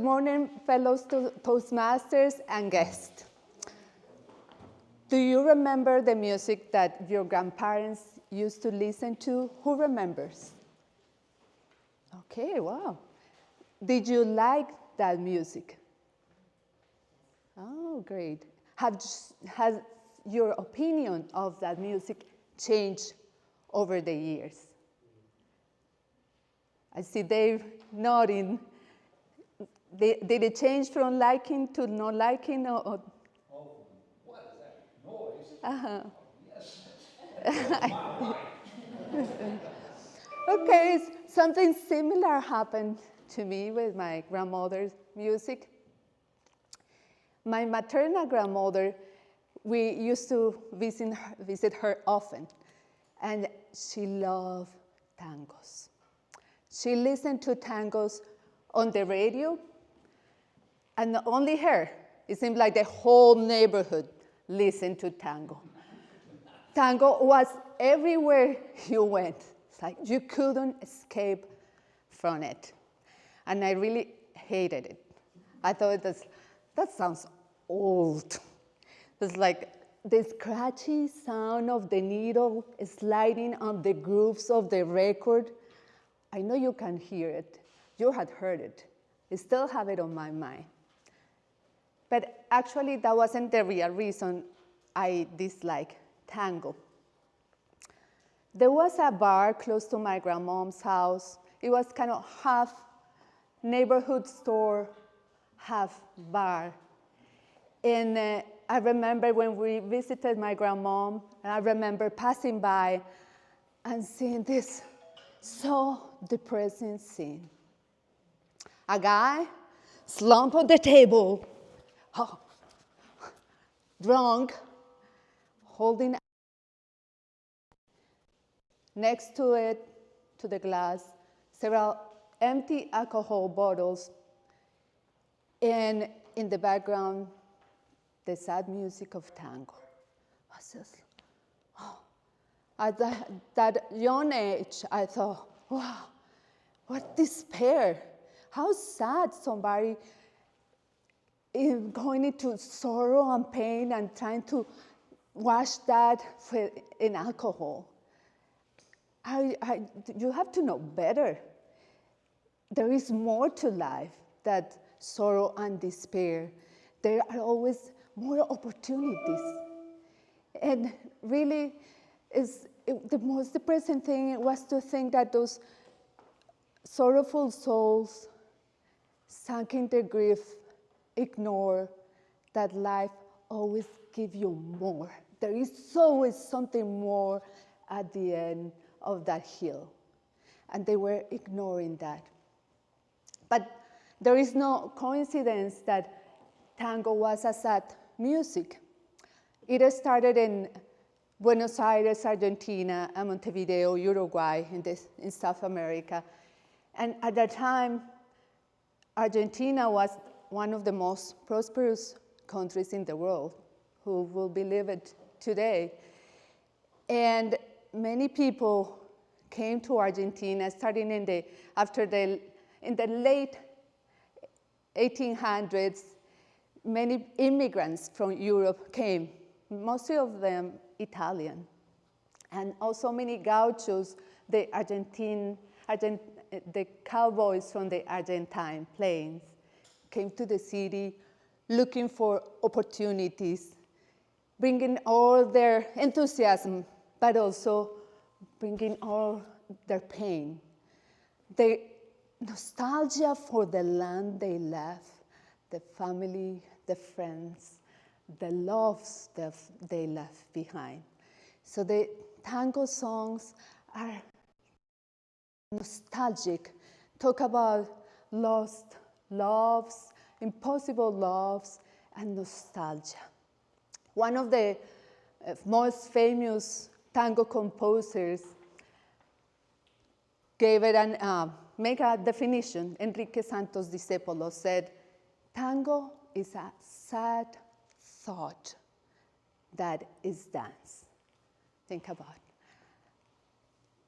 morning, fellow Toastmasters and guests. Do you remember the music that your grandparents used to listen to? Who remembers? Okay, wow. Did you like that music? Oh, great. Has your opinion of that music changed over the years? I see Dave nodding. Did it change from liking to not liking? Oh, what is that noise? Oh, yes, that's my life. Okay, something similar happened to me with my grandmother's music. My maternal grandmother, we used to visit her often, and she loved tangos. She listened to tangos on the radio, and not only her, it seemed like the whole neighborhood listened to tango. Tango was everywhere you went. It's like you couldn't escape from it. And I really hated it. I thought that sounds old. It's like the scratchy sound of the needle sliding on the grooves of the record. I know you can hear it. You had heard it. I still have it on my mind. But actually, that wasn't the real reason I disliked tango. There was a bar close to my grandmom's house. It was kind of half neighborhood store, half bar. And I remember when we visited my grandmom, and I remember passing by and seeing this so depressing scene. A guy slumped on the table, drunk, holding next to it, to the glass, several empty alcohol bottles, and in the background, the sad music of tango. I was just, At that young age, I thought, wow, what despair. How sad somebody is going into sorrow and pain and trying to wash that in alcohol. You have to know better. There is more to life than sorrow and despair. There are always more opportunities. And really, the most depressing thing was to think that those sorrowful souls, sunk in their grief, ignore that life always gives you more. There is always something more at the end of that hill. And they were ignoring that. But there is no coincidence that tango was a sad music. It started in Buenos Aires, Argentina, and Montevideo, Uruguay, in South America. And at that time, Argentina was one of the most prosperous countries in the world. Who will believe it today? And many people came to Argentina starting in the late 1800s. Many immigrants from Europe came, most of them Italian. And also many gauchos, the cowboys from the Argentine plains, came to the city looking for opportunities, bringing all their enthusiasm, but also bringing all their pain. The nostalgia for the land they left, the family, the friends, the loves that they left behind. So the tango songs are nostalgic, talk about lost loves, impossible loves, and nostalgia. One of the most famous tango composers gave it make a definition. Enrique Santos Discépolo said, tango is a sad thought that is dance. Think about it.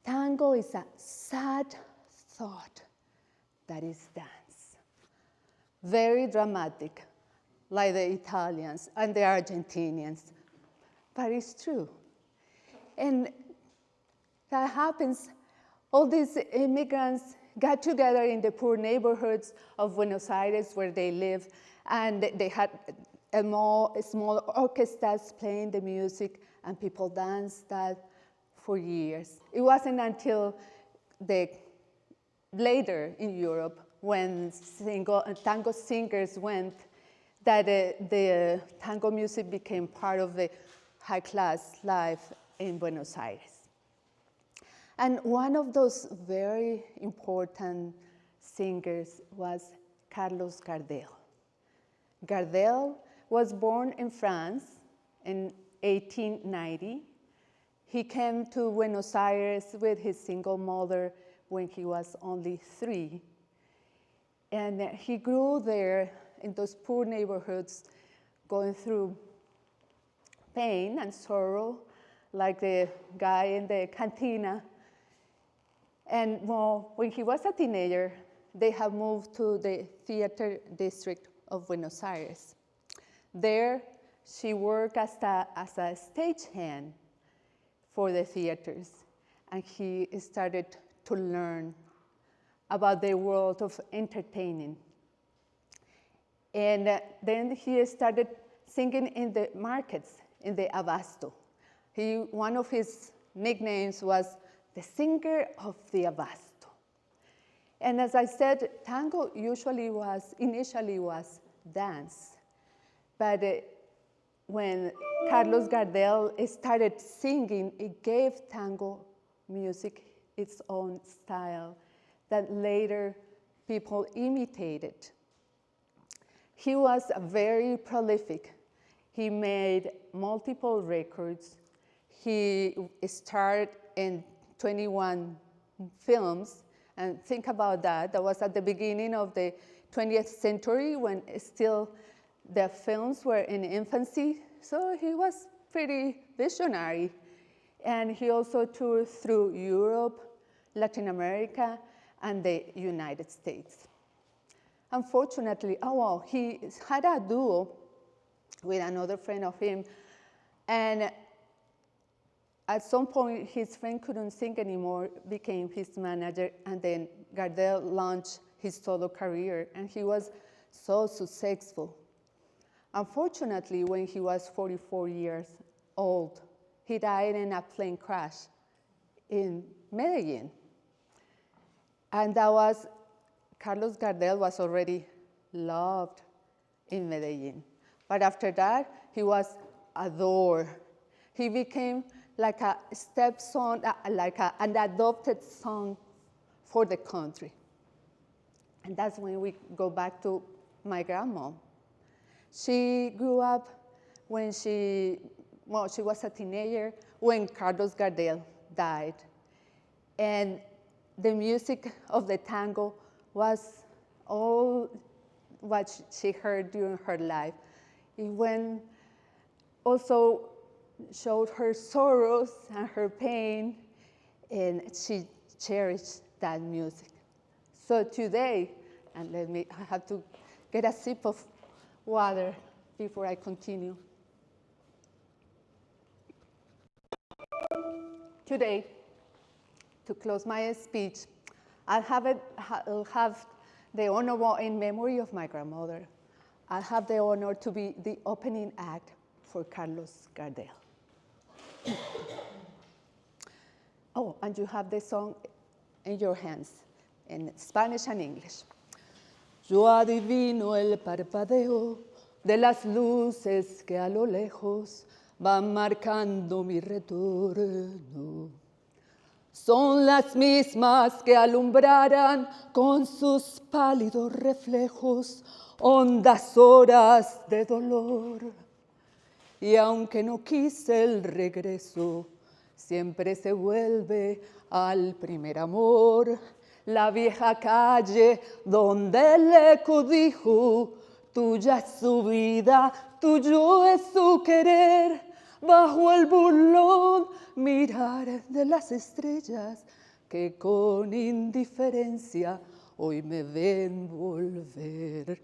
Tango is a sad thought that is dance. very dramatic, like the Italians and the Argentinians. But it's true. And that happens, all these immigrants got together in the poor neighborhoods of Buenos Aires where they live, and they had small orchestras playing the music, and people danced that for years. It wasn't until later in Europe, when tango singers went, that the tango music became part of the high-class life in Buenos Aires. And one of those very important singers was Carlos Gardel. Gardel was born in France in 1890. He came to Buenos Aires with his single mother when he was only 3. And he grew there in those poor neighborhoods, going through pain and sorrow, like the guy in the cantina. And well, when he was a teenager, they have moved to the theater district of Buenos Aires. There, she worked as a stagehand for the theaters, and he started to learn about the world of entertaining. And then he started singing in the markets, in the Abasto. One of his nicknames was the singer of the Abasto. And as I said, tango initially was dance. But when Carlos Gardel started singing, it gave tango music its own style that later people imitated. He was very prolific. He made multiple records. He starred in 21 films, and think about that. That was at the beginning of the 20th century when still the films were in infancy, so he was pretty visionary. And he also toured through Europe, Latin America, and the United States. Unfortunately, he had a duo with another friend of him, and at some point his friend couldn't sing anymore, became his manager, and then Gardel launched his solo career, and he was so successful. Unfortunately, when he was 44 years old, he died in a plane crash in Medellin. And Carlos Gardel was already loved in Medellin. But after that, he was adored. He became like a stepson, an adopted son for the country. And that's when we go back to my grandma. She grew up when she was a teenager when Carlos Gardel died. And the music of the tango was all what she heard during her life. It also showed her sorrows and her pain, and she cherished that music. So today, and I have to get a sip of water before I continue. Today, to close my speech, I'll have the honor, in memory of my grandmother, I'll have the honor to be the opening act for Carlos Gardel. Oh, and you have the song in your hands, in Spanish and English. Yo adivino el parpadeo de las luces que a lo lejos van marcando mi retorno. Son las mismas que alumbrarán con sus pálidos reflejos hondas horas de dolor. Y aunque no quise el regreso, siempre se vuelve al primer amor. La vieja calle donde el eco dijo, tuya es su vida, tuyo es su querer. Bajo el burlón mirar de las estrellas que con indiferencia hoy me ven volver.